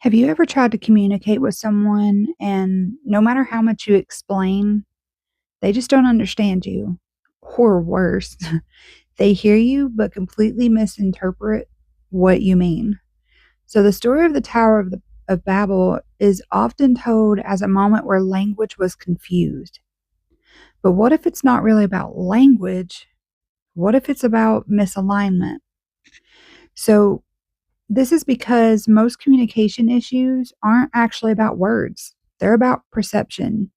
Have you ever tried to communicate with someone and no matter how much you explain, they just don't understand you? Or worse, they hear you but completely misinterpret what you mean. So the story of the of Babel is often told as a moment where language was confused. But what if it's not really about language? What if it's about misalignment? So this is because most communication issues aren't actually about words. They're about perception.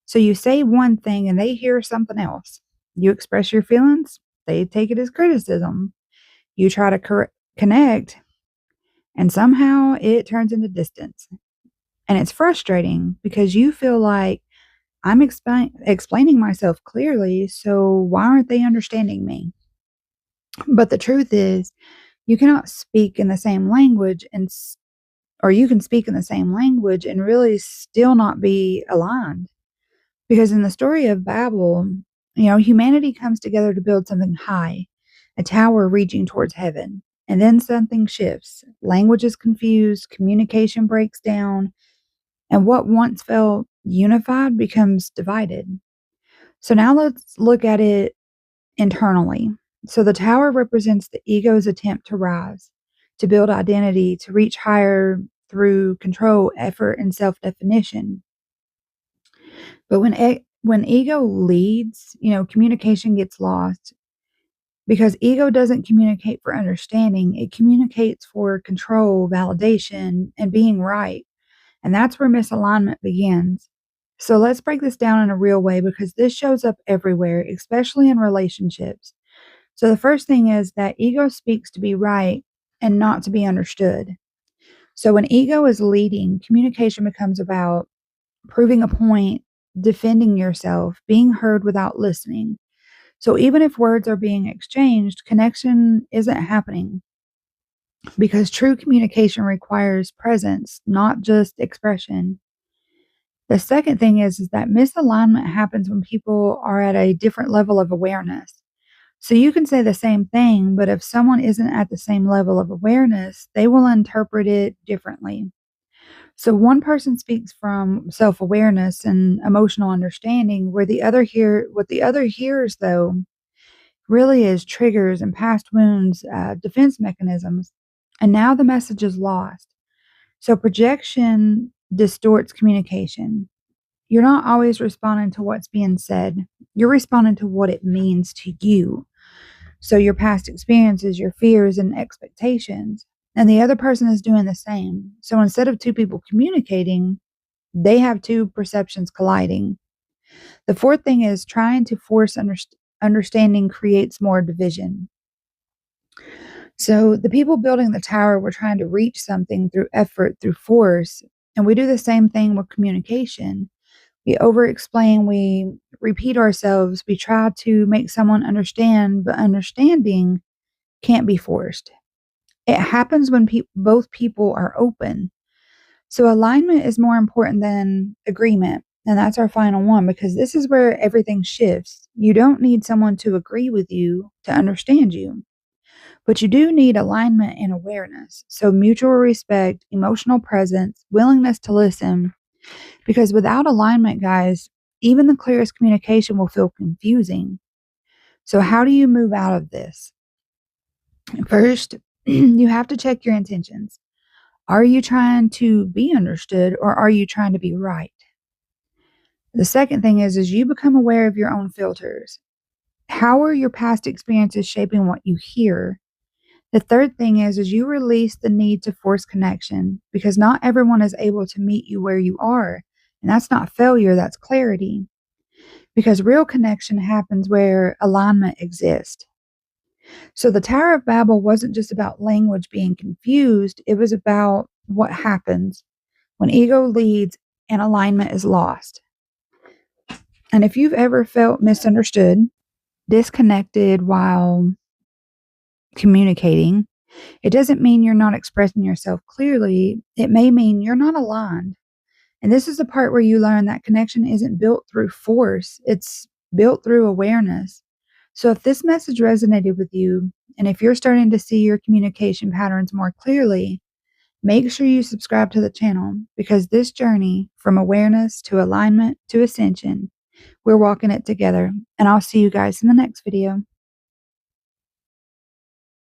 So you say one thing and they hear something else. You express your feelings, they take it as criticism. You try to connect, and somehow it turns into distance. And it's frustrating because you feel like I'm explaining myself clearly, so why aren't they understanding me? But the truth is, you cannot speak in the same language or you can speak in the same language and really still not be aligned. Because in the story of Babel, humanity comes together to build something high, a tower reaching towards heaven. And then something shifts. Language is confused, communication breaks down, and what once felt unified becomes divided. So now let's look at it internally. So the tower represents the ego's attempt to rise, to build identity, to reach higher through control, effort, and self definition. But when ego leads, communication gets lost because ego doesn't communicate for understanding. It communicates for control, validation, and being right. And that's where misalignment begins. So let's break this down in a real way because this shows up everywhere, especially in relationships. So the first thing is that ego speaks to be right and not to be understood. So when ego is leading, communication becomes about proving a point, defending yourself, being heard without listening. So even if words are being exchanged, connection isn't happening because true communication requires presence, not just expression. The second thing is that misalignment happens when people are at a different level of awareness. So you can say the same thing, but if someone isn't at the same level of awareness, they will interpret it differently. So one person speaks from self-awareness and emotional understanding, where what the other hears though really is triggers and past wounds, defense mechanisms, and now the message is lost. So projection distorts communication. You're not always responding to what's being said. You're responding to what it means to you. So your past experiences, your fears and expectations, and the other person is doing the same. So instead of two people communicating, they have two perceptions colliding. The fourth thing is trying to force understanding creates more division. So the people building the tower were trying to reach something through effort, through force. And we do the same thing with communication. We over explain, we repeat ourselves, we try to make someone understand, but understanding can't be forced. It happens when both people are open. So alignment is more important than agreement. And that's our final one because this is where everything shifts. You don't need someone to agree with you to understand you, but you do need alignment and awareness. So mutual respect, emotional presence, willingness to listen. Because without alignment, guys, even the clearest communication will feel confusing. So, how do you move out of this? First, you have to check your intentions. Are you trying to be understood or are you trying to be right? The second thing is you become aware of your own filters. How are your past experiences shaping what you hear? The third thing is you release the need to force connection because not everyone is able to meet you where you are. And that's not failure, that's clarity. Because real connection happens where alignment exists. So the Tower of Babel wasn't just about language being confused, it was about what happens when ego leads and alignment is lost. And if you've ever felt misunderstood, disconnected while communicating, it doesn't mean you're not expressing yourself clearly. It may mean you're not aligned. And this is the part where you learn that connection isn't built through force, it's built through awareness. So if this message resonated with you, and if you're starting to see your communication patterns more clearly, Make sure you subscribe to the channel because this journey from awareness to alignment to ascension, we're walking it together. And I'll see you guys in the next video.